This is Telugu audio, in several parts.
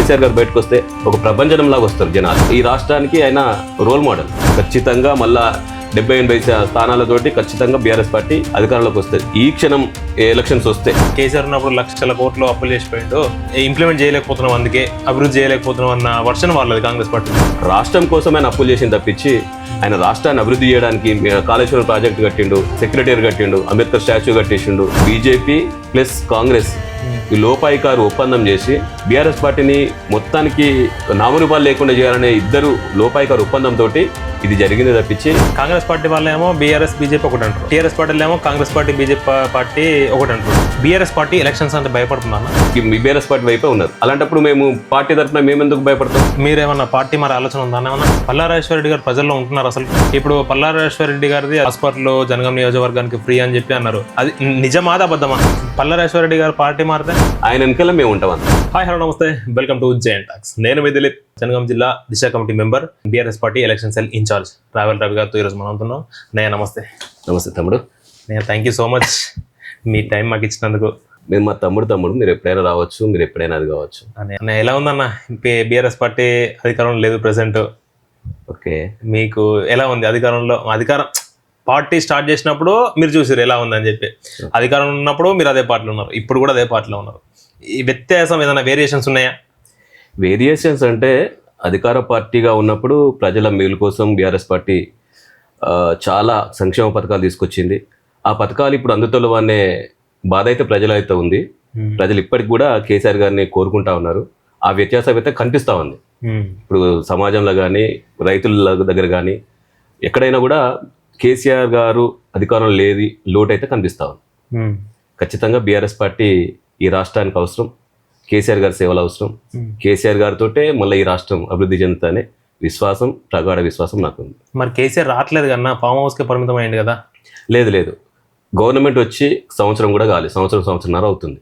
కేసీఆర్ గారు బయటకు వస్తే ఒక ప్రపంచం లాగా వస్తారు జనాలు. ఈ రాష్ట్రానికి ఆయన రోల్ మోడల్. ఖచ్చితంగా మళ్ళా 70-80 స్థానాలతోటి ఖచ్చితంగా బీఆర్ఎస్ పార్టీ అధికారంలోకి వస్తుంది. ఈ క్షణం ఎలక్షన్స్ వస్తే కేసీఆర్ ఉన్నప్పుడు లక్షల కోట్లు అప్పులు చేసిపోయిండు, ఇంప్లిమెంట్ చేయలేకపోతున్నాం, అందుకే అభివృద్ధి చేయలేకపోతున్నాం అన్న వర్షన్ వాళ్ళది కాంగ్రెస్ పార్టీ. రాష్ట్రం కోసం ఆయన అప్పులు చేసింది తప్పించి ఆయన రాష్ట్రాన్ని అభివృద్ధి చేయడానికి కాళేశ్వరం ప్రాజెక్టు కట్టిండు, సెక్రటరీ కట్టిండు, అంబేద్కర్ స్టాచ్యూ కట్టిండు. బీజేపీ ప్లస్ కాంగ్రెస్ ఈ లోపాయికారు ఒప్పందం చేసి బీఆర్ఎస్ పార్టీని మొత్తానికి నామరూపాలు లేకుండా చేయాలనే ఇద్దరు లోపాయికారు ఒప్పందంతో ఇది జరిగింది తప్పించి కాంగ్రెస్ పార్టీ వాళ్ళేమో బీఆర్ఎస్ బీజేపీ ఒకటి అంటారు, టీఆర్ఎస్ పార్టీలేమో కాంగ్రెస్ పార్టీ బీజేపీ పార్టీ ఒకటి అంటారు. బీఆర్ఎస్ పార్టీ ఎలక్షన్స్ అంటే భయపడుతున్నాను, బీఆర్ఎస్ పార్టీ వైపే ఉన్నారు. అలాంటప్పుడు మేము పార్టీ తరఫున మేము ఎందుకు భయపడతాం? మీరేమన్నా పార్టీ మరి ఆలోచన ఉందా? ఏమన్నా పల్లారాజేశ్వర రెడ్డి గారు ప్రజల్లో ఉంటున్నారు అసలు? ఇప్పుడు పల్లారాజేశ్వర రెడ్డి గారిది హాస్పిటల్ జనగాం నియోజకవర్గానికి ఫ్రీ అని చెప్పి అన్నారు, అది నిజమాదా అబద్ధమా? పల్లారాజేశ్వర రెడ్డి గారు పార్టీ మారితే ఆయన వెనకాల మేము ఉంటాం. హాయ్ హలో నమస్తే, వెల్కమ్ టు జేఎన్ టాక్స్. నేను మీ దిలీప్, జనగాం జిల్లా Disha committee member, BRS party election cell incharge Ravel Ravi గారితో ఈరోజు మనం ఉంటున్నాం. నేను నమస్తే. నమస్తే తమ్ముడు. నేను థ్యాంక్ యూ సో మచ్ మీ టైం మాకు ఇచ్చినందుకు. మీరు మా తమ్ముడు మీరు ఎప్పుడైనా రావచ్చు, మీరు ఎప్పుడైనా అది కావచ్చు. ఎలా ఉందన్న బీఆర్ఎస్ పార్టీ అధికారంలో లేదు ప్రెసెంట్? ఓకే, మీకు ఎలా ఉంది అధికారంలో? అధికారం పార్టీ స్టార్ట్ చేసినప్పుడు మీరు చూసారు ఎలా ఉందని చెప్పి, అధికారంలో ఉన్నప్పుడు మీరు అదే పార్టీలో ఉన్నారు, ఇప్పుడు కూడా అదే పార్టీలో ఉన్నారు. ఈ వ్యత్యాసం ఏదైనా వేరియేషన్స్ ఉన్నాయా? వేరియేషన్స్ అంటే అధికార పార్టీగా ఉన్నప్పుడు ప్రజల మేలు కోసం బీఆర్ఎస్ పార్టీ చాలా సంక్షేమ పథకాలు తీసుకొచ్చింది. ఆ పథకాలు ఇప్పుడు అందుతలో అనే బాధ అయితే ప్రజలైతే ఉంది. ప్రజలు ఇప్పటికి కూడా కేసీఆర్ గారిని కోరుకుంటా ఉన్నారు. ఆ వ్యత్యాసం అయితే కనిపిస్తూ ఉంది. ఇప్పుడు సమాజంలో కానీ రైతుల దగ్గర కానీ ఎక్కడైనా కూడా కేసీఆర్ గారు అధికారంలో లేది లోటు అయితే కనిపిస్తూ ఉంది. ఖచ్చితంగా బీఆర్ఎస్ పార్టీ ఈ రాష్ట్రానికి అవసరం, కేసీఆర్ గారి సేవలు అవసరం. కేసీఆర్ గారితో మళ్ళీ ఈ రాష్ట్రం అభివృద్ధి చెందుతానే విశ్వాసం, ప్రగాఢ విశ్వాసం నాకు ఉంది. మరి కేసీఆర్ రావట్లేదు కన్నా, ఫామ్ హౌస్కే పరిమితం అయ్యింది కదా? లేదు, గవర్నమెంట్ వచ్చి సంవత్సరం కూడా కాలేదు, సంవత్సరంన్నర అవుతుంది.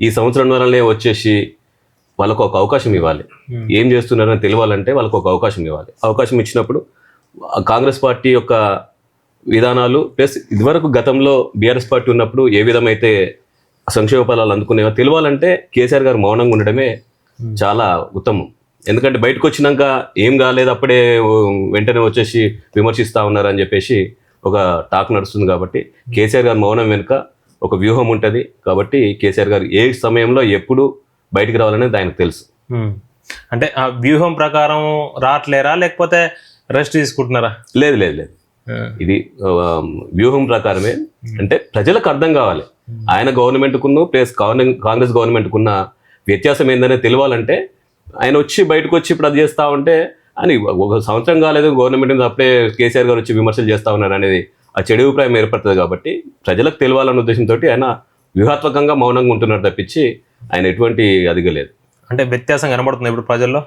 ఈ సంవత్సరంన్నరనే వచ్చేసి వాళ్ళకు ఒక అవకాశం ఇవ్వాలి. ఏం చేస్తున్నారని తెలియాలంటే వాళ్ళకు ఒక అవకాశం ఇవ్వాలి. అవకాశం ఇచ్చినప్పుడు కాంగ్రెస్ పార్టీ యొక్క విధానాలు ప్లస్ ఇదివరకు గతంలో బీఆర్ఎస్ పార్టీ ఉన్నప్పుడు ఏ విధమైతే సంక్షేమ ఫలాలు అందుకునేవో తెలియాలంటే కేసీఆర్ గారు మౌనంగా ఉండడమే చాలా ఉత్తమం. ఎందుకంటే బయటకు వచ్చినాక ఏం కాలేదు, అప్పుడే వెంటనే వచ్చేసి విమర్శిస్తూ ఉన్నారని చెప్పేసి ఒక టాక్ నడుస్తుంది. కాబట్టి కేసీఆర్ గారు మౌనం వెనుక ఒక వ్యూహం ఉంటుంది. కాబట్టి కేసీఆర్ గారు ఏ సమయంలో ఎప్పుడు బయటికి రావాలనేది ఆయనకు తెలుసు. అంటే ఆ వ్యూహం ప్రకారం రావట్లేరా, లేకపోతే రెస్ట్ తీసుకుంటున్నారా? లేదు, ఇది వ్యూహం ప్రకారమే. అంటే ప్రజలకు అర్థం కావాలి ఆయన గవర్నమెంట్కున్న ప్లస్ కాంగ్రెస్ గవర్నమెంట్కున్న వ్యత్యాసం ఏందనే తెలియాలంటే ఆయన వచ్చి బయటకు వచ్చి ఇప్పుడు అది చేస్తూ ఉంటే అని ఒక సంవత్సరం కాలేదు గవర్నమెంట్ అప్పుడే కేసీఆర్ గారు వచ్చి విమర్శలు చేస్తూ ఉన్నారు అనేది ఆ చెడు అభిప్రాయం ఏర్పడుతుంది. కాబట్టి ప్రజలకు తెలియాలన్న ఉద్దేశంతో ఆయన వ్యూహాత్మకంగా మౌనంగా ఉంటున్నారు తప్పించి ఆయన ఎటువంటి అదిగలేదు. అంటే వ్యత్యాసం కనబడుతుంది ఇప్పుడు ప్రజల్లో?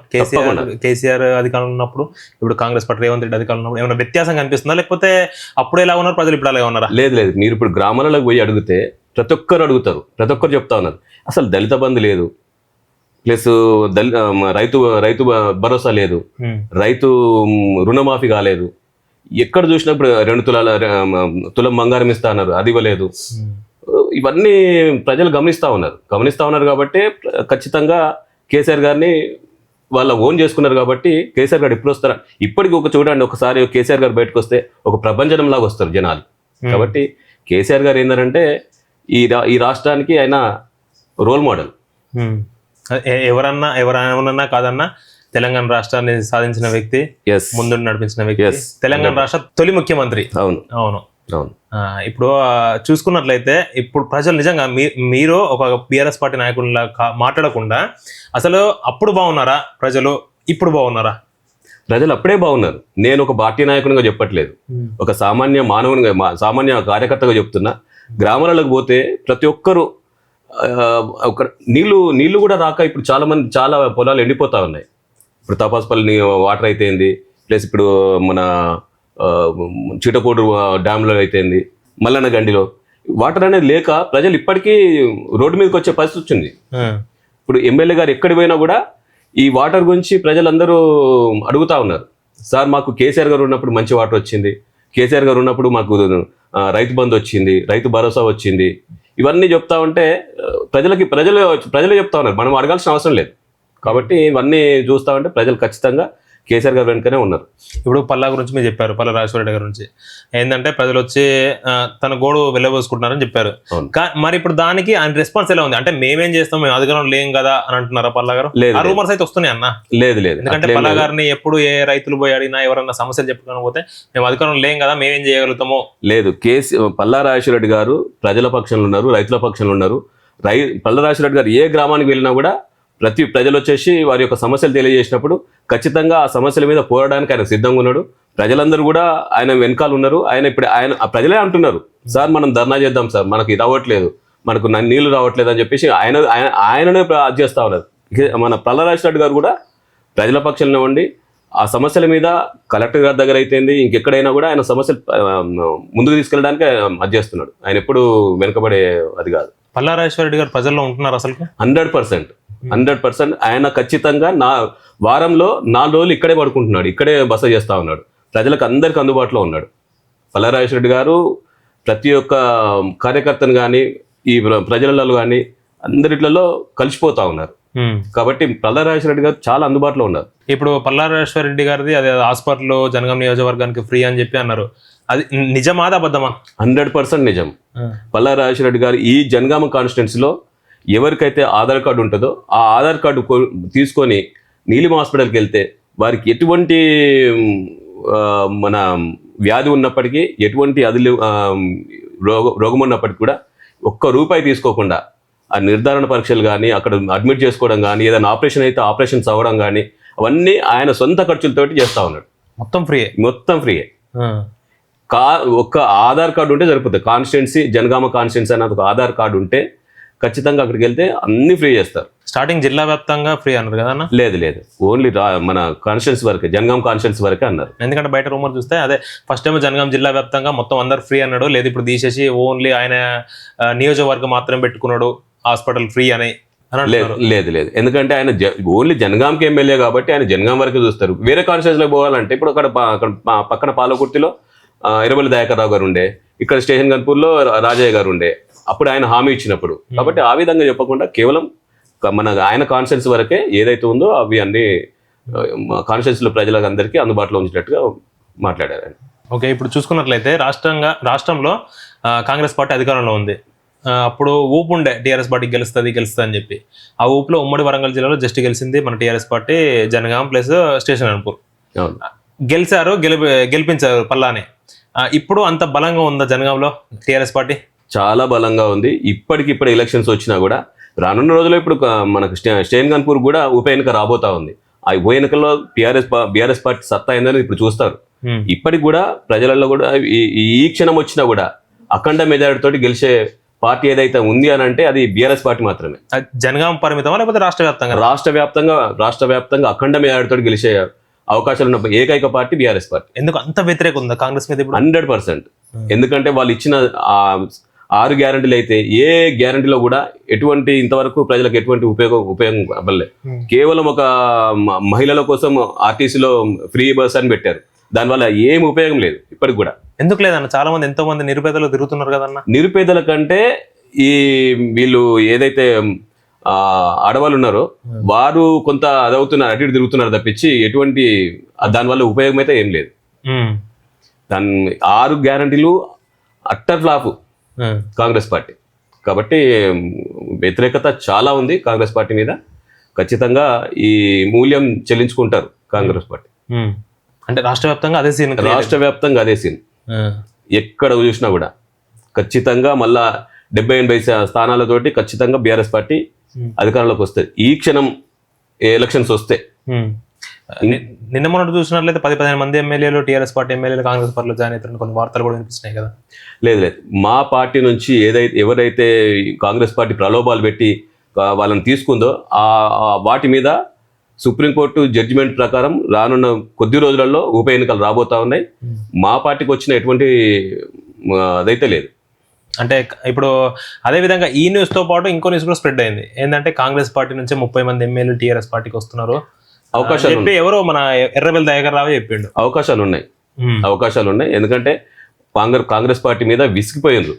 కేసీఆర్ అధికారంలో ఉన్నప్పుడు, ఇప్పుడు కాంగ్రెస్ పార్టీ రేవంత్ రెడ్డి అధికారంలో ఉన్నప్పుడు ఏమైనా వ్యత్యాసం కనిపిస్తుందా, లేకపోతే అప్పుడు ఎలా ఉన్నారు ప్రజలు ఇప్పుడు అలా ఉన్నారా? లేదు, మీరు ఇప్పుడు గ్రామాలకు పోయి అడిగితే ప్రతి ఒక్కరు అడుగుతారు, ప్రతి ఒక్కరు చెప్తా ఉన్నారు అసలు దళిత బంధు లేదు, ప్లస్ రైతు భరోసా లేదు, రైతు రుణమాఫీ కాలేదు, ఎక్కడ చూసినప్పుడు 2 తులం బంగారం ఇస్తా అన్నారు, అది ఇవ్వలేదు. ఇవన్నీ ప్రజలు గమనిస్తూ ఉన్నారు. కాబట్టి ఖచ్చితంగా కేసీఆర్ గారిని వాళ్ళ ఓన్ చేసుకున్నారు. కాబట్టి కేసీఆర్ గారు ఎప్పుడు వస్తారా? ఇప్పటికి ఒక చూడండి, ఒకసారి కేసీఆర్ గారు బయటకు వస్తే ఒక ప్రపంచం లాగా వస్తారు జనాలు. కాబట్టి కేసీఆర్ గారు ఏంటంటే ఈ రాష్ట్రానికి ఆయన రోల్ మోడల్. ఎవరన్నా కాదన్నా తెలంగాణ రాష్ట్రాన్ని సాధించిన వ్యక్తి, ముందు నడిపించిన వ్యక్తి, తెలంగాణ రాష్ట్ర తొలి ముఖ్యమంత్రి. అవును. ఇప్పుడు చూసుకున్నట్లయితే ఇప్పుడు ప్రజలు నిజంగా మీరు ఒక బీఆర్ఎస్ పార్టీ నాయకుడిలా మాట్లాడకుండా అసలు అప్పుడు బాగున్నారా ప్రజలు, ఇప్పుడు బాగున్నారా? ప్రజలు అప్పుడే బాగున్నారు. నేను ఒక పార్టీ నాయకునిగా చెప్పట్లేదు, ఒక సామాన్య మానవునిగా, సామాన్య కార్యకర్తగా చెప్తున్నా. గ్రామాలకు పోతే ప్రతి ఒక్కరు ఒక నీళ్లు కూడా రాక ఇప్పుడు చాలా పొలాలు ఎండిపోతా ఉన్నాయి. ఇప్పుడు తపాసుపల్లి వాటర్ అయితేంది, ప్లస్ ఇప్పుడు మన చీటకోడు డ్యాంలో అయితేంది, మల్లన్న గండిలో వాటర్ అనేది లేక ప్రజలు ఇప్పటికీ రోడ్డు మీదకి వచ్చే పరిస్థితి వచ్చింది. ఇప్పుడు ఎమ్మెల్యే గారు ఎక్కడికి పోయినా కూడా ఈ వాటర్ గురించి ప్రజలందరూ అడుగుతా ఉన్నారు. సార్ మాకు కేసీఆర్ గారు ఉన్నప్పుడు మంచి వాటర్ వచ్చింది, కేసీఆర్ గారు ఉన్నప్పుడు మాకు రైతు బంధు వచ్చింది, రైతు భరోసా వచ్చింది, ఇవన్నీ చెప్తా ఉంటే ప్రజలే చెప్తా ఉన్నారు. మనం అడగాల్సిన అవసరం లేదు. కాబట్టి ఇవన్నీ చూస్తా ఉంటే ప్రజలు ఖచ్చితంగా కేసీఆర్ గారు వెనుకనే ఉన్నారు. ఇప్పుడు పల్లా గురించి మీరు చెప్పారు, పల్లా రాజశేఖర రెడ్డి గారి గురించి ఏంటంటే ప్రజలు వచ్చి తన గోడు వెళ్ళబోసుకుంటున్నారని చెప్పారు. మరి ఇప్పుడు దానికి ఆయన రెస్పాన్స్ ఎలా ఉంది? అంటే మేమేం చేస్తాం, మేము అధికారం లేం కదా అని అంటున్నారా పల్లా గారు? ఆ రూమర్స్ అయితే వస్తున్నాయి అన్న. లేదు లేదు, ఎందుకంటే పల్లా గారిని ఎప్పుడు ఏ రైతులు పోయి అడిగినా ఎవరన్నా సమస్యలు చెప్పుకొని పోతే మేము అధికారం లేం కదా, మేమేం చేయగలుగుతామో. లేదు, పల్లా రాజశేఖర రెడ్డి గారు ప్రజల పక్షంలో ఉన్నారు, రైతుల పక్షంలో ఉన్నారు. పల్లా రాజశేఖర రెడ్డి గారు ఏ గ్రామానికి వెళ్ళినా కూడా ప్రజలు వచ్చేసి వారి యొక్క సమస్యలు తెలియజేసినప్పుడు ఖచ్చితంగా ఆ సమస్యల మీద పోరాడడానికి ఆయన సిద్ధంగా ఉన్నాడు. ప్రజలందరూ కూడా ఆయన వెనకాల ఉన్నారు. ఆయన ప్రజలే అంటున్నారు, సార్ మనం ధర్నా చేద్దాం సార్, మనకు ఇది అవ్వట్లేదు, మనకు నీళ్లు రావట్లేదు అని చెప్పేసి ఆయననే చేస్తా ఉన్నారు. మన పల్లా రాజశేఖర రెడ్డి గారు కూడా ప్రజల పక్షంలో ఉండి ఆ సమస్యల మీద కలెక్టర్ గారి దగ్గర అయితేంది ఇంకెక్కడైనా కూడా ఆయన సమస్యలు ముందుకు తీసుకెళ్ళడానికి చేస్తున్నాడు. ఆయన ఎప్పుడు వెనుకబడే అది కాదు. పల్లా రాజశేఖర రెడ్డి గారు ప్రజల్లో ఉంటున్నారు అసలు 100%. ఆయన ఖచ్చితంగా వారంలో 4 రోజులు ఇక్కడే పడుకుంటున్నాడు, ఇక్కడే బస చేస్తా ఉన్నాడు, ప్రజలకు అందరికి అందుబాటులో ఉన్నాడు. పల్లా రాజశేఖర రెడ్డి గారు ప్రతి ఒక్క కార్యకర్తను కానీ ఈ ప్రజలలో కానీ అందరిట్లలో కలిసిపోతా ఉన్నారు. కాబట్టి పల్లా రాజశేఖర రెడ్డి గారు చాలా అందుబాటులో ఉన్నారు. ఇప్పుడు పల్లా రాజశేఖర రెడ్డి గారిది అదే హాస్పిటల్ జనగాం నియోజకవర్గానికి ఫ్రీ అని చెప్పి అన్నారు, అది నిజమాదా అబద్ధమా? 100% నిజం. పల్లా రాజశేఖర రెడ్డి గారు ఈ జనగామ కాన్స్టిట్యున్సీలో ఎవరికైతే ఆధార్ కార్డు ఉంటుందో ఆ ఆధార్ కార్డు తీసుకొని నీలిమ హాస్పిటల్కి వెళ్తే వారికి ఎటువంటి మన వ్యాధి ఉన్నప్పటికీ, ఎటువంటి రోగం ఉన్నప్పటికీ కూడా ₹1 తీసుకోకుండా ఆ నిర్ధారణ పరీక్షలు కానీ, అక్కడ అడ్మిట్ చేసుకోవడం కానీ, ఏదైనా ఆపరేషన్ అయితే ఆపరేషన్స్ అవ్వడం కానీ అవన్నీ ఆయన సొంత ఖర్చులతోటి చేస్తూ ఉన్నాడు. మొత్తం ఫ్రీయే. ఒక్క ఆధార్ కార్డు ఉంటే సరిపోతుంది. కాన్స్టిట్యున్సీ జనగామ కాన్స్టిట్యున్సీ అన్నది ఒక ఆధార్ కార్డు ఉంటే ఖచ్చితంగా అక్కడికి వెళ్తే అన్ని ఫ్రీ చేస్తారు. స్టార్టింగ్ జిల్లా వ్యాప్తంగా ఫ్రీ అన్నారు కదా అన్న? లేదు, ఓన్లీ మన కాన్స్టిట్యున్సీ వరకే, జనగాం కాన్స్టిట్యున్సీ వరకే అన్నారు. ఎందుకంటే బయట రూమర్ చూస్తే అదే ఫస్ట్ టైం జనగాం జిల్లా వ్యాప్తంగా మొత్తం అందరు ఫ్రీ అన్నాడు, లేదు ఇప్పుడు తీసేసి ఓన్లీ ఆయన నియోజకవర్గం మాత్రం పెట్టుకున్నాడు హాస్పిటల్ ఫ్రీ అని. లేదు, ఎందుకంటే ఆయన ఓన్లీ జనగాంకి ఎమ్మెల్యే కాబట్టి ఆయన జనగాం వరకు చూస్తారు. వేరే కాన్స్టిట్యున్సీలో పోవాలంటే ఇప్పుడు అక్కడ పక్కన పాలకుర్తిలో ఎర్రబెల్లి దయాకర్ రావు గారు ఉండే, ఇక్కడ స్టేషన్ గన్పూర్లో రాజయ్య గారు ఉండే, అప్పుడు ఆయన హామీ ఇచ్చినప్పుడు. కాబట్టి ఆ విధంగా చెప్పకుండా కేవలం ఆయన కాన్స్టిట్యున్సీ వరకే ఏదైతే ఉందో అవి అన్ని కాన్స్టిట్యున్సీలో ప్రజలకు అందరికీ అందుబాటులో ఉంచేటట్టుగా మాట్లాడారు ఆయన. ఓకే, ఇప్పుడు చూసుకున్నట్లయితే రాష్ట్రంలో కాంగ్రెస్ పార్టీ అధికారంలో ఉంది. అప్పుడు ఊపు ఉండే టీఆర్ఎస్ పార్టీ గెలుస్తుంది అని చెప్పి. ఆ ఊపులో ఉమ్మడి వరంగల్ జిల్లాలో జస్ట్ గెలిచింది మన TRS party Jangaon plus station Ghanpur. గెలిచారు, గెలిపించారు పల్లాని. ఇప్పుడు అంత బలంగా ఉందా జనగాంలో టీఆర్ఎస్ పార్టీ? చాలా బలంగా ఉంది. ఇప్పటికిప్పుడు ఎలక్షన్స్ వచ్చినా కూడా రానున్న రోజుల్లో ఇప్పుడు మనకు స్టేషన్ గన్పూర్ కూడా ఉప ఎన్నిక రాబోతా ఉంది. ఆ ఉప ఎన్నికల్లో బీఆర్ఎస్ పార్టీ సత్తా అయిందని ఇప్పుడు చూస్తారు. ఇప్పటికి కూడా ప్రజలలో కూడా ఈ క్షణం వచ్చినా కూడా అఖండ మెజారిటీ తోటి గెలిచే పార్టీ ఏదైతే ఉంది అని అంటే అది బీఆర్ఎస్ పార్టీ మాత్రమే. జనగాం పరిమితమా లేకపోతే రాష్ట్ర వ్యాప్తంగా అఖండ మెజారిటీ తోటి గెలిచే అవకాశాలు ఉన్న ఏకైక పార్టీ బీఆర్ఎస్ పార్టీ. ఎందుకు అంత వ్యతిరేకం ఉందా కాంగ్రెస్ మీద? 100%. ఎందుకంటే వాళ్ళు ఇచ్చిన 6 గ్యారంటీలు అయితే ఏ గ్యారంటీలో కూడా ఇంతవరకు ప్రజలకు ఎటువంటి ఉపయోగం అవ్వలేదు. కేవలం ఒక మహిళల కోసం ఆర్టీసీలో ఫ్రీ బస్ అని పెట్టారు, దానివల్ల ఏం ఉపయోగం లేదు ఇప్పటికి కూడా. ఎందుకు లేదన్న? చాలా మంది ఎంతో మంది నిరుపేదలు తిరుగుతున్నారు కదన్న. నిరుపేదల కంటే వీళ్ళు ఏదైతే ఆడవాళ్ళు ఉన్నారో వారు కొంత అదవుతున్నారు, అటు ఇటు తిరుగుతున్నారు తప్పించి ఎటువంటి దానివల్ల ఉపయోగం అయితే ఏం లేదు. 6 గ్యారంటీలు అట్టర్ ఫ్లాప్ కాంగ్రెస్ పార్టీ. కాబట్టి వ్యతిరేకత చాలా ఉంది కాంగ్రెస్ పార్టీ మీద. ఖచ్చితంగా ఈ మూల్యం చెల్లించుకుంటారు కాంగ్రెస్ పార్టీ. అంటే రాష్ట్ర వ్యాప్తంగా అదే సీన్. ఎక్కడ చూసినా కూడా ఖచ్చితంగా మళ్ళా 70-80 స్థానాలతోటి ఖచ్చితంగా బీఆర్ఎస్ పార్టీ అధికారంలోకి వస్తుంది ఈ క్షణం ఎలక్షన్స్ వస్తే. నిన్న మొన్నటి చూసినట్లయితే 10-15 మంది ఎమ్మెల్యేలు టీఆర్ఎస్ పార్టీ ఎమ్మెల్యేలు కాంగ్రెస్ పార్టీలో జాయిన్ అవుతారని కొన్ని వార్తలు కూడా వినిపిస్తున్నాయి కదా. లేదు, మా పార్టీ నుంచి ఎవరైతే కాంగ్రెస్ పార్టీ ప్రలోభాలు పెట్టి వాళ్ళని తీసుకుందో వాటి మీద సుప్రీంకోర్టు జడ్జిమెంట్ ప్రకారం రానున్న కొద్ది రోజులలో ఉప ఎన్నికలు రాబోతా ఉన్నాయి. మా పార్టీకి వచ్చిన ఎటువంటి అదైతే లేదు. అంటే ఇప్పుడు అదే విధంగా ఈ న్యూస్ తో పాటు ఇంకో న్యూస్ కూడా స్ప్రెడ్ అయింది. ఏంటంటే కాంగ్రెస్ పార్టీ నుంచి 30 మంది ఎమ్మెల్యేలు టీఆర్ఎస్ పార్టీకి వస్తున్నారు అవకాశాలు. ఎవరో మన ఎర్రబెల్లి దయాకర్ రావు చెప్పిండు. అవకాశాలు ఉన్నాయి. ఎందుకంటే కాంగ్రెస్ పార్టీ మీద విసిగిపోయినారు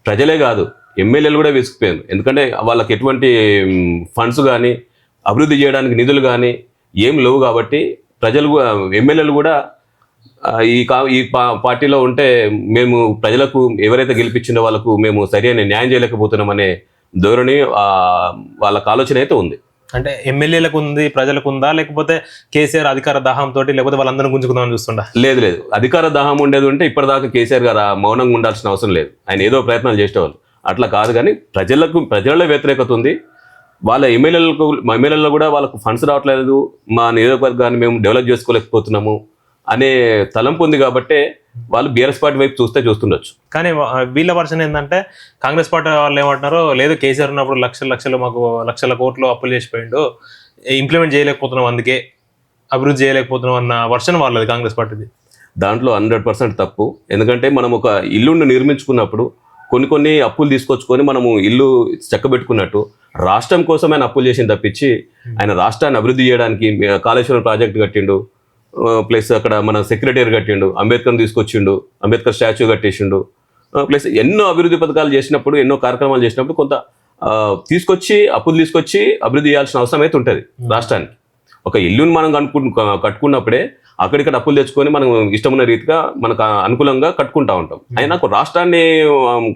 ప్రజలే కాదు, ఎమ్మెల్యేలు కూడా విసిగిపోయారు. ఎందుకంటే వాళ్ళకి ఎటువంటి ఫండ్స్ కానీ అభివృద్ధి చేయడానికి నిధులు కానీ ఏం లేవు కాబట్టి ప్రజలు ఎమ్మెల్యేలు కూడా ఈ పార్టీలో ఉంటే మేము ప్రజలకు ఎవరైతే గెలిపించిన వాళ్ళకు మేము సరైన న్యాయం చేయలేకపోతున్నామనే ధోరణి వాళ్ళకి ఆలోచన అయితే ఉంది. అంటే ఎమ్మెల్యేలకు ఉంది, ప్రజలకు ఉందా, లేకపోతే కేసీఆర్ అధికార దాహంతో లేకపోతే వాళ్ళందరూ గుంజుకుందామని చూస్తుండా? లేదు, అధికార దాహం ఉండేది ఉంటే ఇప్పటిదాకా కేసీఆర్ గారు మౌనంగా ఉండాల్సిన అవసరం లేదు. ఆయన ఏదో ప్రయత్నాలు చేసేవాళ్ళు, అట్లా కాదు. కానీ ప్రజల్లో వ్యతిరేకత ఉంది. వాళ్ళ ఎమ్మెల్యేలలో కూడా వాళ్ళకు ఫండ్స్ రావట్లేదు, మా నియోజకవర్గాన్ని మేము డెవలప్ చేసుకోలేకపోతున్నాము అనే తలంపు ఉంది కాబట్టి వాళ్ళు బీఆర్ఎస్ పార్టీ వైపు చూస్తుండొచ్చు. కానీ వీళ్ళ వర్షన్ ఏంటంటే కాంగ్రెస్ పార్టీ వాళ్ళు ఏమంటున్నారు, లేదు కేసీఆర్ ఉన్నప్పుడు లక్షలు మాకు లక్షల కోట్లు అప్పులు చేసిపోయిండు, ఇంప్లిమెంట్ చేయలేకపోతున్నాం, అందుకే అభివృద్ధి చేయలేకపోతున్నాం అన్న వర్షన్ వాళ్ళది కాంగ్రెస్ పార్టీది. దాంట్లో 100% తప్పు. ఎందుకంటే మనం ఒక ఇల్లుని నిర్మించుకున్నప్పుడు కొన్ని అప్పులు తీసుకొచ్చుకొని మనము ఇల్లు చక్కబెట్టుకున్నట్టు రాష్ట్రం కోసం ఆయన అప్పులు చేసింది తప్పించి ఆయన రాష్ట్రాన్ని అభివృద్ధి చేయడానికి కాళేశ్వరం ప్రాజెక్ట్ కట్టిండు, ప్లస్ అక్కడ మన సెక్రటరీ కట్టిండు, అంబేద్కర్ తీసుకొచ్చిండు, అంబేద్కర్ స్టాచ్యూ కట్టేసిండు, ప్లస్ ఎన్నో అభివృద్ధి పథకాలు చేసినప్పుడు, ఎన్నో కార్యక్రమాలు చేసినప్పుడు కొంత అప్పులు తీసుకొచ్చి అభివృద్ధి చేయాల్సిన అవసరం అయితే ఉంటుంది రాష్ట్రానికి. ఒక ఇల్లుని మనం కట్టుకున్నప్పుడే అక్కడిక్కడ అప్పులు తెచ్చుకొని మనం ఇష్టమైన రీతిగా మనకు అనుకూలంగా కట్టుకుంటా ఉంటాం. అయినా రాష్ట్రాన్ని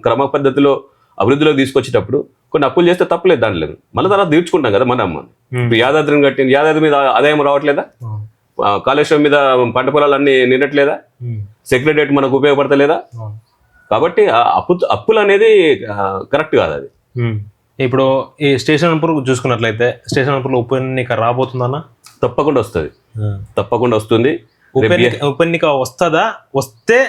క్రమ పద్ధతిలో అభివృద్ధిలో తీసుకొచ్చేటప్పుడు కొన్ని అప్పులు చేస్తే తప్పలేదు, దాంట్లో మళ్ళీ తర్వాత తీర్చుకుంటాం కదా మన అమ్మ. ఇప్పుడు యాదాద్రిని కట్టింది, యాదాద్రి మీద ఆదాయం రావట్లేదా? కాళేశ్వరం మీద పంట పొలాలు అన్ని నిండట్లేదా? సెక్రటరియట్ మనకు ఉపయోగపడతలేదా? కాబట్టి అప్పులు అనేది కరెక్ట్ కాదు అది. ఇప్పుడు ఈ స్టేషన్ చూసుకున్నట్లయితే స్టేషన్ ఉప ఎన్నిక రాబోతుందన్న? తప్పకుండా వస్తుంది. ఉప ఎన్నిక వస్తుందా? వస్తే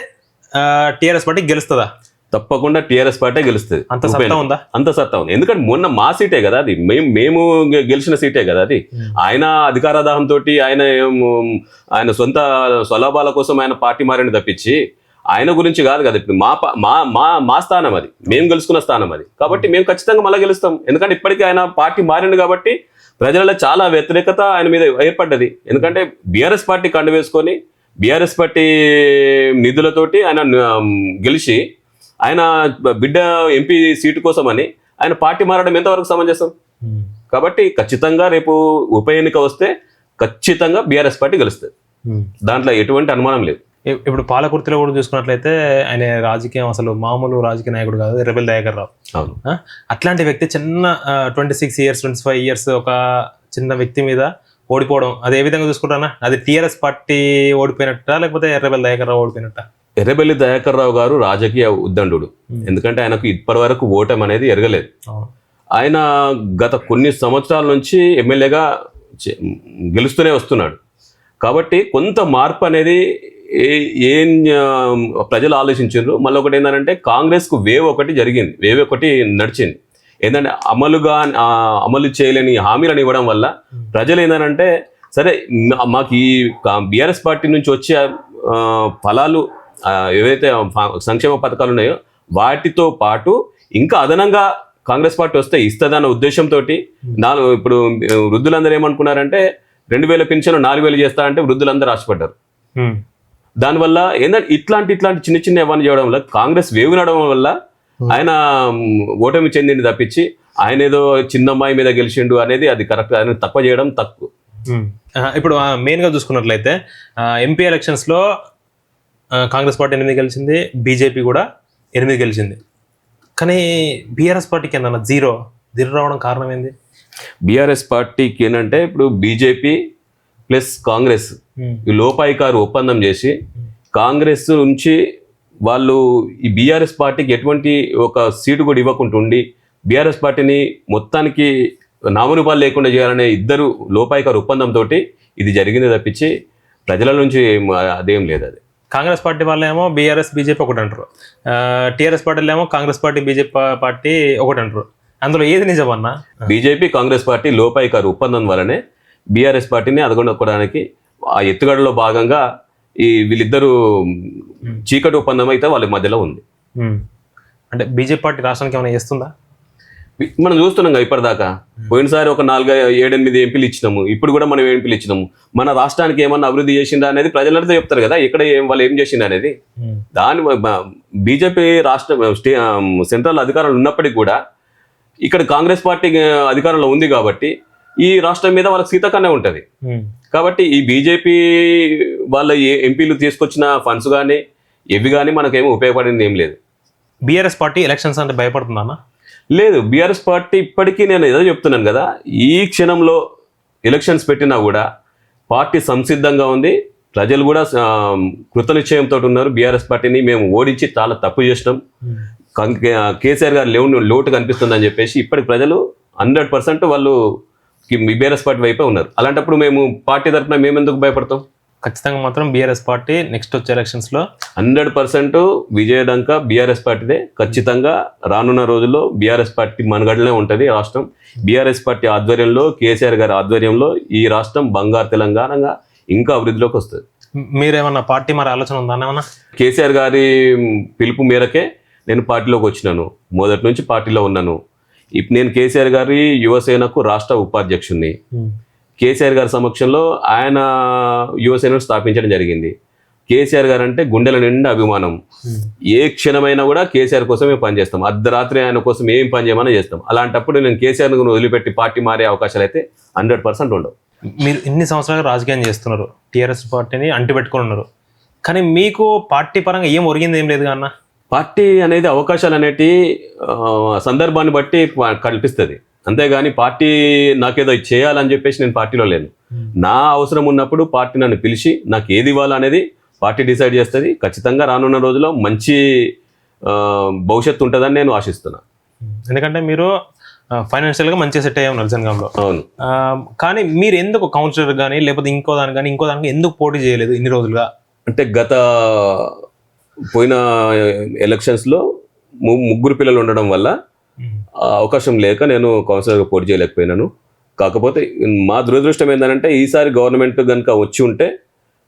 టీఆర్ఎస్ పార్టీ గెలుస్తుందా? తప్పకుండా టీఆర్ఎస్ పార్టీ గెలుస్తుంది. అంత సత్తా ఉందా? అంత సత్తా ఉంది. ఎందుకంటే మొన్న మా సీటే కదా అది, మేము గెలిచిన సీటే కదా అది. ఆయన అధికారదాహంతో ఆయన సొంత స్వలాభాల కోసం ఆయన పార్టీ మారిని తప్పించి ఆయన గురించి కాదు కదా. ఇప్పుడు మా స్థానం అది, మేము గెలుచుకున్న స్థానం అది. కాబట్టి మేము ఖచ్చితంగా మళ్ళీ గెలుస్తాం. ఎందుకంటే ఇప్పటికీ ఆయన పార్టీ మారిండు కాబట్టి ప్రజలలో చాలా వ్యతిరేకత ఆయన మీద ఏర్పడ్డది. ఎందుకంటే బీఆర్ఎస్ పార్టీ కండు వేసుకొని బీఆర్ఎస్ పార్టీ నిధులతోటి ఆయన గెలిచి ఆయన బిడ్డ ఎంపీ సీటు కోసమని ఆయన పార్టీ మారడం ఎంతవరకు సమంజసం? కాబట్టి ఖచ్చితంగా రేపు ఉప ఎన్నిక వస్తే ఖచ్చితంగా బీఆర్ఎస్ పార్టీ గెలుస్తుంది, దాంట్లో ఎటువంటి అనుమానం లేదు. ఇప్పుడు పాలకుర్తిలో కూడా చూసుకున్నట్లయితే ఆయన రాజకీయం అసలు మామూలు రాజకీయ నాయకుడు కాదు, రెబెల్ దయాకర్ రావు. అవును, అట్లాంటి వ్యక్తి చిన్న 26 years 25 years ఒక చిన్న వ్యక్తి మీద ఓడిపోవడం, అది ఏ విధంగా చూసుకుంటానా? అది టీఆర్ఎస్ పార్టీ ఓడిపోయినట్ట లేకపోతే ఎర్రబెల్లి దయాకర్ రావు ఓడిపోయినట్ట? ఎర్రబెల్లి దయాకర్ రావు గారు రాజకీయ ఉద్దండు. ఎందుకంటే ఆయనకు ఇప్పటి వరకు ఓటమి అనేది ఎరగలేదు. ఆయన గత కొన్ని సంవత్సరాల నుంచి ఎమ్మెల్యేగా గెలుస్తూనే వస్తున్నాడు. కాబట్టి కొంత మార్పు అనేది ఏం ప్రజలు ఆలోచించారు. మళ్ళీ ఒకటి ఏంటంటే కాంగ్రెస్కు వేవ్ ఒకటి నడిచింది. ఏంటంటే అమలు చేయలేని హామీలను ఇవ్వడం వల్ల ప్రజలు ఏంటంటే సరే మాకు ఈ బీఆర్ఎస్ పార్టీ నుంచి వచ్చే ఫలాలు ఏవైతే సంక్షేమ పథకాలు ఉన్నాయో వాటితో పాటు ఇంకా అదనంగా కాంగ్రెస్ పార్టీ వస్తే ఇస్తుందన్న ఉద్దేశంతో ఇప్పుడు వృద్ధులందరూ ఏమనుకున్నారంటే 2000 పింఛను 4000 చేస్తా అంటే వృద్ధులందరూ ఆశపడ్డారు. దానివల్ల ఏంటంటే ఇట్లాంటి చిన్న ఏమని చేయడం వల్ల కాంగ్రెస్ వేవ్ నడవడం వల్ల ఆయన ఓటమి చెందింది తప్పించి ఆయన ఏదో చిన్నమ్మాయి మీద గెలిచిండు అనేది అది కరెక్ట్. ఆయన తక్కువ చేయడం తక్కువ. ఇప్పుడు మెయిన్గా చూసుకున్నట్లయితే ఎంపీ ఎలక్షన్స్లో కాంగ్రెస్ పార్టీ 8 గెలిచింది, బీజేపీ కూడా 8 గెలిచింది. కానీ బీఆర్ఎస్ పార్టీకి ఏంటన్నా జీరో రావడం కారణం ఏంది? బీఆర్ఎస్ పార్టీకి ఏంటంటే ఇప్పుడు బీజేపీ ప్లస్ కాంగ్రెస్ ఈ లోపాయికారు ఒప్పందం చేసి కాంగ్రెస్ నుంచి వాళ్ళు ఈ బీఆర్ఎస్ పార్టీకి ఎటువంటి ఒక సీటు కూడా ఇవ్వకుండా ఉండి బీఆర్ఎస్ పార్టీని మొత్తానికి నామరూపాలు లేకుండా చేయాలనే ఇద్దరు లోపాయికారు ఒప్పందంతో ఇది జరిగింది తప్పించి ప్రజల నుంచి అదేం లేదు. అది కాంగ్రెస్ పార్టీ వాళ్ళేమో బీఆర్ఎస్ బీజేపీ ఒకటి అంటారు, టీఆర్ఎస్ పార్టీలో ఏమో కాంగ్రెస్ పార్టీ బీజేపీ పార్టీ ఒకటి అంటారు. అందులో ఏది నిజమన్నా? బీజేపీ కాంగ్రెస్ పార్టీ లోపాయికారు ఒప్పందం వల్లనే బీఆర్ఎస్ పార్టీని అదగొనడానికి ఆ ఎత్తుగడలో భాగంగా ఈ వీళ్ళిద్దరూ చీకటి ఒప్పందం అయితే వాళ్ళ మధ్యలో ఉంది. అంటే బీజేపీ పార్టీ రాష్ట్రానికి ఏమైనా చేస్తుందా? మనం చూస్తున్నాం కదా ఇప్పటిదాకా. పోయినసారి ఒక 4-7-8 ఎంపీలు ఇచ్చినాము, ఇప్పుడు కూడా మనం ఎంపీలు ఇచ్చినాము. మన రాష్ట్రానికి ఏమన్నా అభివృద్ధి చేసిందా అనేది ప్రజలంతా చెప్తారు కదా, ఇక్కడ వాళ్ళు ఏం చేసిందా అనేది. దాని బీజేపీ సెంట్రల్ అధికారంలో ఉన్నప్పటికీ కూడా ఇక్కడ కాంగ్రెస్ పార్టీ అధికారంలో ఉంది కాబట్టి ఈ రాష్ట్రం మీద వాళ్ళకి సీతకన్నే ఉంటుంది. కాబట్టి ఈ బీజేపీ వాళ్ళ ఎంపీలు తీసుకొచ్చిన ఫండ్స్ కానీ ఇవి కానీ మనకేమీ ఉపయోగపడింది ఏం లేదు. బీఆర్ఎస్ పార్టీ ఎలక్షన్స్ అంటే భయపడుతుందా? లేదు, బీఆర్ఎస్ పార్టి ఇప్పటికీ నేను ఏదో చెప్తున్నాను కదా, ఈ క్షణంలో ఎలక్షన్స్ పెట్టినా కూడా పార్టీ సంసిద్ధంగా ఉంది. ప్రజలు కూడా కృతనిశ్చయంతో ఉన్నారు. బీఆర్ఎస్ పార్టీని మేము ఓడించి చాలా తప్పు చేసినాం, కేసీఆర్ గారు లోటు కనిపిస్తుందని చెప్పేసి ఇప్పటికి ప్రజలు 100% వాళ్ళు బీఆర్ఎస్ పార్టీ వైపే ఉన్నారు. అలాంటప్పుడు మేము పార్టీ తరఫున మేము ఎందుకు భయపడతాం? ఖచ్చితంగా మాత్రం బీఆర్ఎస్ పార్టీ నెక్స్ట్ వచ్చే ఎలక్షన్స్ లో 100% విజయడంక బీఆర్ఎస్ పార్టీదే. ఖచ్చితంగా రానున్న రోజుల్లో బీఆర్ఎస్ పార్టీ మనగడలే ఉంటుంది రాష్ట్రం. బీఆర్ఎస్ పార్టీ ఆధ్వర్యంలో, కేసీఆర్ గారి ఆధ్వర్యంలో ఈ రాష్ట్రం బంగారు తెలంగాణగా ఇంకా అభివృద్ధిలోకి వస్తుంది. మీరేమన్నా పార్టీ మరి ఆలోచన ఉందా ఏమన్నా? కేసీఆర్ గారి పిలుపు మేరకే నేను పార్టీలోకి వచ్చినాను. మొదటి నుంచి పార్టీలో ఉన్నాను. నేను కేసీఆర్ గారి యువసేనకు రాష్ట్ర ఉపాధ్యక్షుడిని. కేసీఆర్ గారి సమక్షంలో ఆయన యువసేనను స్థాపించడం జరిగింది. కేసీఆర్ గారు అంటే గుండెల నిండా అభిమానం. ఏ క్షణమైనా కూడా కేసీఆర్ కోసమే పనిచేస్తాం. అర్ధరాత్రి ఆయన కోసం ఏం పని చేయమన్నా చేస్తాం. అలాంటప్పుడు నేను కేసీఆర్ను వదిలిపెట్టి పార్టీ మారే అవకాశాలు అయితే 100% ఉండవు. మీరు ఇన్ని సంవత్సరాలుగా రాజకీయం చేస్తున్నారు, టీఆర్ఎస్ పార్టీని అంటిపెట్టుకుని ఉన్నారు, కానీ మీకు పార్టీ పరంగా ఏం ఒరిగింది ఏం లేదు అన్న? పార్టీ అనేది అవకాశాలు అనేటి సందర్భాన్ని బట్టి కల్పిస్తుంది. అంతేగాని పార్టీ నాకేదో చేయాలని చెప్పేసి నేను పార్టీలో లేను. నా అవసరం ఉన్నప్పుడు పార్టీ నన్ను పిలిచి నాకు ఏది ఇవ్వాలనేది పార్టీ డిసైడ్ చేస్తుంది. ఖచ్చితంగా రానున్న రోజుల్లో మంచి భవిష్యత్తు ఉంటుందని నేను ఆశిస్తున్నా. ఎందుకంటే మీరు ఫైనాన్షియల్గా మంచిగా సెట్ అయ్యే ఉన్నారు జనగాంలో. అవును. కానీ మీరు ఎందుకు కౌన్సిలర్ కానీ లేకపోతే ఇంకో దానికి ఎందుకు పోటీ చేయలేదు ఇన్ని రోజులుగా? అంటే గత పోయిన ఎలక్షన్స్లో ముగ్గురు పిల్లలు ఉండడం వల్ల అవకాశం లేక నేను కౌన్సిలర్గా పోటీ చేయలేకపోయినాను. కాకపోతే మా దురదృష్టం ఏంటంటే ఈసారి గవర్నమెంట్ కనుక వచ్చి ఉంటే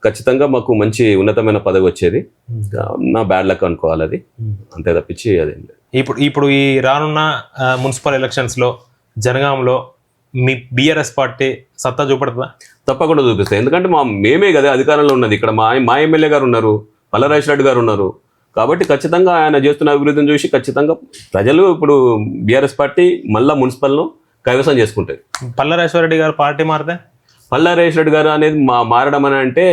ఖచ్చితంగా మాకు మంచి ఉన్నతమైన పదవి వచ్చేది. నా బ్యాడ్ లక్ అనుకోవాలి అది, అంతే తప్పించి అదేం లేదు. ఇప్పుడు ఈ రానున్న మున్సిపల్ ఎలక్షన్స్లో జనగాంలో మీ బీఆర్ఎస్ పార్టీ సత్తా చూపడుతుందా? తప్పకుండా చూపిస్తాయి. ఎందుకంటే మేమే కదా అధికారంలో ఉన్నది. ఇక్కడ మా ఎమ్మెల్యే గారు ఉన్నారు, పల్లరాజేశ్వర రెడ్డి గారు ఉన్నారు. కాబట్టి ఖచ్చితంగా ఆయన చేస్తున్న అభివృద్ధిని చూసి ఖచ్చితంగా ప్రజలు ఇప్పుడు బీఆర్ఎస్ పార్టీ మళ్ళా మున్సిపల్ను కైవసం చేసుకుంటుంది. పల్లరాజేశ్వర రెడ్డి గారు పార్టీ మారితే? పల్లరాజేశ్వర రెడ్డి గారు అనేది మారడం అని అంటే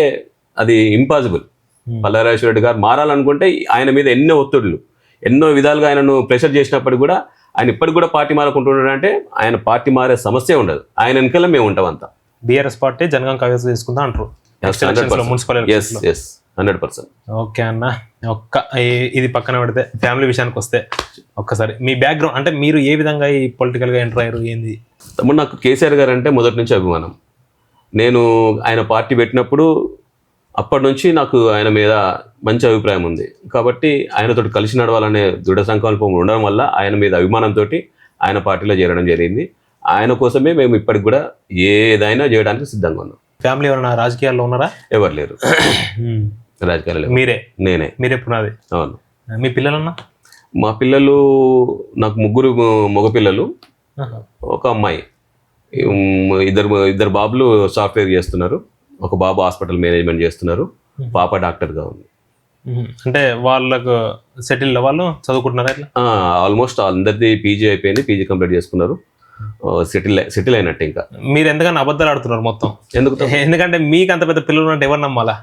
అది ఇంపాసిబుల్. పల్లరాజేశ్వర రెడ్డి గారు మారాలనుకుంటే ఆయన మీద ఎన్నో ఒత్తిడులు, ఎన్నో విధాలుగా ఆయనను ప్రెషర్ చేసినప్పటికీ కూడా ఆయన ఇప్పటికి కూడా పార్టీ మారకుంటున్నాడు. అంటే ఆయన పార్టీ మారే సమస్య ఉండదు. ఆయన వెనకాల మేము ఉంటాం అంతా. బీఆర్ఎస్ పార్టీ జనగాం కైవసం చేసుకుందా అంటారు మున్సిపల్ 100%. ఓకే అన్న, ఇది పక్కన పెడితే ఫ్యామిలీ విషయానికి వస్తే ఒక్కసారి మీ బ్యాక్గ్రౌండ్, అంటే మీరు ఏ విధంగా ఈ పొలిటికల్గా ఎంటర్ అయ్యారు ఏంది? తమ్ముడు, నాకు కేసీఆర్ గారు అంటే మొదటి నుంచి అభిమానం. నేను ఆయన పార్టీ పెట్టినప్పుడు అప్పటి నుంచి నాకు ఆయన మీద మంచి అభిప్రాయం ఉంది. కాబట్టి ఆయనతో కలిసి నడవాలనే దృఢ సంకల్పం ఉండడం వల్ల ఆయన మీద అభిమానంతో ఆయన పార్టీలో చేరడం జరిగింది. ఆయన కోసమే మేము ఇప్పటికి కూడా ఏదైనా చేయడానికి సిద్ధంగా ఉన్నాం. ఫ్యామిలీ ఎవరైనా రాజకీయాల్లో ఉన్నారా? ఎవరు లేరు రాజకీయాలు. నేనే. మీరెప్పుడున్నది? అవును. మీ పిల్లలన్నా? మా పిల్లలు నాకు 3 మగపిల్లలు, ఒక అమ్మాయి. ఇద్దరు బాబులు సాఫ్ట్వేర్ చేస్తున్నారు. ఒక బాబు హాస్పిటల్ మేనేజ్మెంట్ చేస్తున్నారు. పాప డాక్టర్గా ఉంది. అంటే వాళ్ళకు సెటిల్ వాళ్ళు చదువుకుంటున్నారా? ఆల్మోస్ట్ అందరిది పీజీ అయిపోయింది. పీజీ కంప్లీట్ చేసుకున్నారు. సెటిల్ అయినట్టు. ఇంకా మీరు ఎందుకన్నా అబద్ధాలు ఆడుతున్నారు మొత్తం? ఎందుకంటే మీకు అంత పెద్ద పిల్లలు అంటే ఎవరు నమ్మాలా?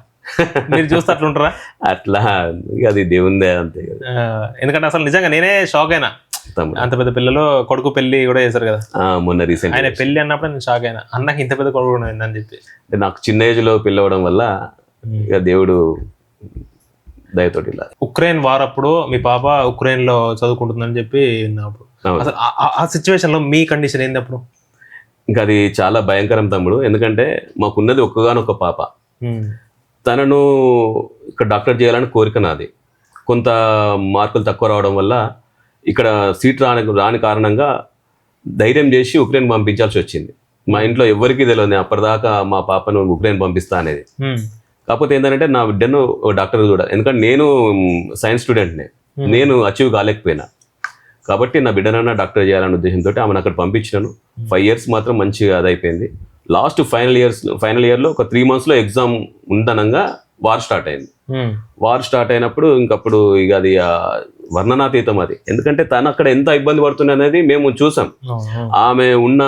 మీరు చూస్తే అట్లా ఉంటారా? అట్లా అది దేవుందే అంతే. ఎందుకంటే అసలు నిజంగా నేనే షాక్ అయినా. అంత పెద్ద పిల్లలు కొడుకు పెళ్లి కూడా చేశారు కదా మొన్న రీసెంట్. ఆయన పెళ్లి అన్నప్పుడు నేను షాక్ అయినా, అన్నకి ఇంత పెద్ద కొడుకు అని చెప్పి. నాకు చిన్న ఏజ్ లో పెళ్ళి అవ్వడం వల్ల ఇక దేవుడు దయతోటి ఇలా. ఉక్రెయిన్ వార్ అప్పుడు మీ పాప ఉక్రెయిన్ లో చదువుకుంటుందని చెప్పి విన్నప్పుడు అసలు ఆ సిచ్యువేషన్ లో మీ కండిషన్ ఏంది అప్పుడు? ఇంకా అది చాలా భయంకరం తమ్ముడు. ఎందుకంటే మాకున్నది ఒక్కగానొక్క పాప. తనను ఇక్కడ డాక్టర్ చేయాలని కోరిక నాది. కొంత మార్కులు తక్కువ రావడం వల్ల ఇక్కడ సీట్ రాని కారణంగా ధైర్యం చేసి ఉక్రెయిన్ పంపించాల్సి వచ్చింది. మా ఇంట్లో ఎవరికీ తెలియదు అప్పటిదాకా మా పాపను ఉక్రెయిన్ పంపిస్తా అనేది. కాకపోతే ఏంటంటే నా బిడ్డను డాక్టర్ చూడాలి. ఎందుకంటే నేను సైన్స్ స్టూడెంట్నే, నేను అచీవ్ కాలేకపోయినా. కాబట్టి నా బిడ్డనన్నా డాక్టర్ చేయాలనే ఉద్దేశంతో ఆమెను అక్కడ పంపించినాను. 5 years మాత్రం మంచిగా అదైపోయింది. లాస్ట్ ఫైనల్ ఇయర్లో ఒక 3 monthsలో ఎగ్జామ్ ఉందనంగా వార్ స్టార్ట్ అయింది. వార్ స్టార్ట్ అయినప్పుడు ఇంకప్పుడు ఇక అది వర్ణనాతీతం అది. ఎందుకంటే తను అక్కడ ఎంత ఇబ్బంది పడుతుంది అనేది మేము చూసాం. ఆమె ఉన్న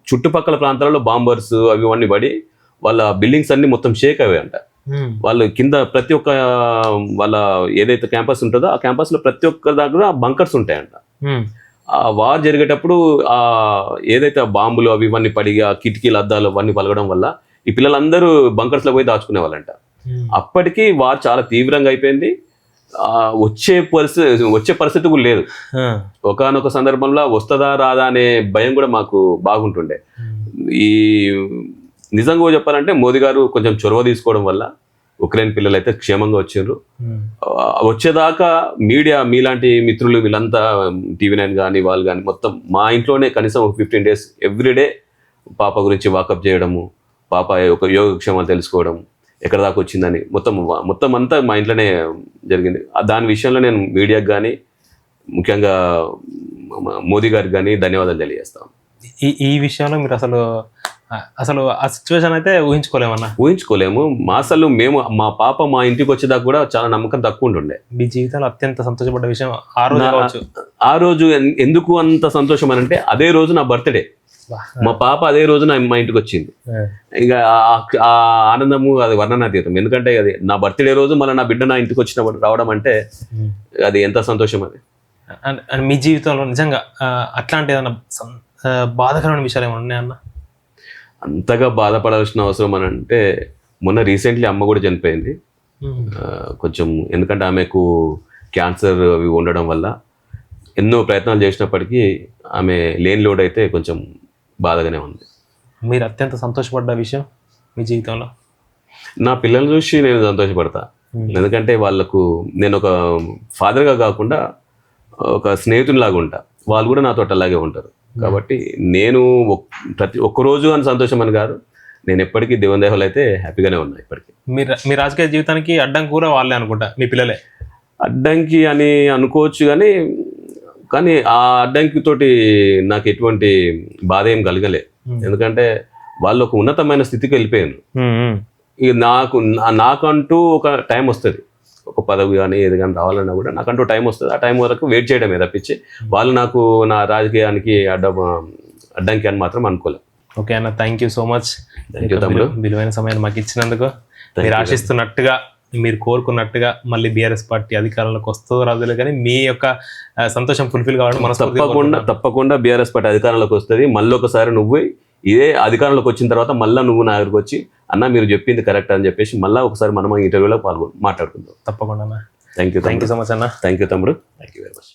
చుట్టుపక్కల ప్రాంతాలలో బాంబర్స్ అవి అన్నీ పడి వాళ్ళ బిల్డింగ్స్ అన్ని మొత్తం షేక్ అయ్యాయంట. వాళ్ళు కింద ప్రతి ఒక్క వాళ్ళ ఏదైతే క్యాంపస్ ఉంటుందో ఆ క్యాంపస్ లో ప్రతి ఒక్క దగ్గర బంకర్స్ ఉంటాయంట. ఆ వార్ జరిగేటప్పుడు ఆ ఏదైతే బాంబులు అవి ఇవన్నీ పడి ఆ కిటికీలు అద్దాలు అవన్నీ పలగడం వల్ల ఈ పిల్లలందరూ బంకర్స్ లో పోయి దాచుకునే వాళ్ళంట. అప్పటికి వార్ చాలా తీవ్రంగా అయిపోయింది. వచ్చే పరిస్థితి కూడా లేదు. ఒకానొక సందర్భంలో వస్తుందా రాదా అనే భయం కూడా మాకు బాగుంటుండే. ఈ నిజంగా చెప్పాలంటే మోదీ గారు కొంచెం చొరవ తీసుకోవడం వల్ల ఉక్రెయిన్ పిల్లలు అయితే క్షేమంగా వచ్చారు. వచ్చేదాకా మీడియా మీలాంటి మిత్రులు వీళ్ళంతా TV9 కానీ వాళ్ళు కానీ మొత్తం మా ఇంట్లోనే కనీసం 15 days ఎవ్రీడే పాప గురించి వాకప్ చేయడము, పాప ఒక యోగక్షేమాలు తెలుసుకోవడం, ఎక్కడ దాకా వచ్చిందని మొత్తం అంతా మా ఇంట్లోనే జరిగింది. దాని విషయంలో నేను మీడియాకి కానీ ముఖ్యంగా మోదీ గారికి కానీ ధన్యవాదాలు తెలియజేస్తాను. ఈ విషయంలో మీరు అసలు ఆ సిచ్యువేషన్ అయితే ఊహించుకోలేము. మేము మా పాప మా ఇంటికి వచ్చేదాకా కూడా చాలా నమ్మకం తక్కువ ఉంటుండే. మీ జీవితంలో అత్యంత సంతోషపడ్డ విషయం ఆ రోజు ఎందుకు అంత సంతోషం అని అంటే అదే రోజు నా బర్త్డే. మా పాప అదే రోజు మా ఇంటికి వచ్చింది. ఇక ఆ ఆనందము అది వర్ణనాతీతం. ఎందుకంటే అది నా బర్త్డే రోజు మళ్ళీ నా బిడ్డ నా ఇంటికి వచ్చినప్పుడు రావడం అంటే అది ఎంత సంతోషం అది. మీ జీవితంలో నిజంగా అట్లాంటి ఏదైనా బాధాకరమైన విషయాలు ఏమైనా ఉన్నాయన్న? అంతగా బాధపడాల్సిన అవసరం అని అంటే మొన్న రీసెంట్లీ అమ్మ కూడా చనిపోయింది. కొంచెం ఎందుకంటే ఆమెకు క్యాన్సర్ అవి ఉండడం వల్ల ఎన్నో ప్రయత్నాలు చేసినప్పటికీ ఆమె లేని లోడ్ అయితే కొంచెం బాధగానే ఉంది. మీరు అత్యంత సంతోషపడ్డ విషయం మీ జీవితంలో? నా పిల్లల్ని చూసి నేను సంతోషపడతా. ఎందుకంటే వాళ్ళకు నేను ఒక ఫాదర్గా కాకుండా ఒక స్నేహితునిలాగా ఉంటా. వాళ్ళు కూడా నాతో అలాగే ఉంటారు. కాబట్టి నేను ఒక్కరోజు అని సంతోషం అని కాదు, నేను ఎప్పటికీ దేవుని దయవల్ల అయితే హ్యాపీగానే ఉన్నా. ఇప్పటికీ మీ రాజకీయ జీవితానికి అడ్డంకి కూడా వాళ్ళే అనుకుంటా, మీ పిల్లలే అడ్డంకి అని అనుకోవచ్చు. కానీ ఆ అడ్డంకి తోటి నాకు ఎటువంటి బాధ ఏం కలగలే. ఎందుకంటే వాళ్ళు ఒక ఉన్నతమైన స్థితికి వెళ్ళిపోయారు. ఇక నాకంటూ ఒక టైం వస్తుంది, ఒక పదవి కానీ ఏది కానీ రావాలన్నా కూడా నాకంటూ టైం వస్తుంది. ఆ టైం వరకు వెయిట్ చేయడమే తప్పించి వాళ్ళు నాకు నా రాజకీయానికి అడ్డంకి అని మాత్రం అనుకోలేదు. ఓకే అన్న, thank you so much. Thank you తమ్ముడు, విలువైన సమయాన్ని మాకు ఇచ్చినందుకు. మీరు ఆశిస్తున్నట్టుగా మీరు కోరుకున్నట్టుగా మళ్ళీ బీఆర్ఎస్ పార్టీ అధికారంలోకి వస్తుందో రాదులే, కానీ మీ యొక్క సంతోషం ఫుల్ఫిల్ కావడం మనం తప్పకుండా బీఆర్ఎస్ పార్టీ అధికారంలోకి వస్తుంది. మళ్ళీ ఒకసారి నువ్వు ఇదే అధికారంలోకి వచ్చిన తర్వాత మళ్ళీ నువ్వు నా దగ్గరకు వచ్చి అన్న మీరు చెప్పింది కరెక్ట్ అని చెప్పేసి మళ్ళీ ఒకసారి మనం ఇంటర్వ్యూలో మాట్లాడుకుందాం. తప్పకుండా. థ్యాంక్ యూ సో మచ్ అన్న. థ్యాంక్ యూ తమ్ముడు. Thank you very much.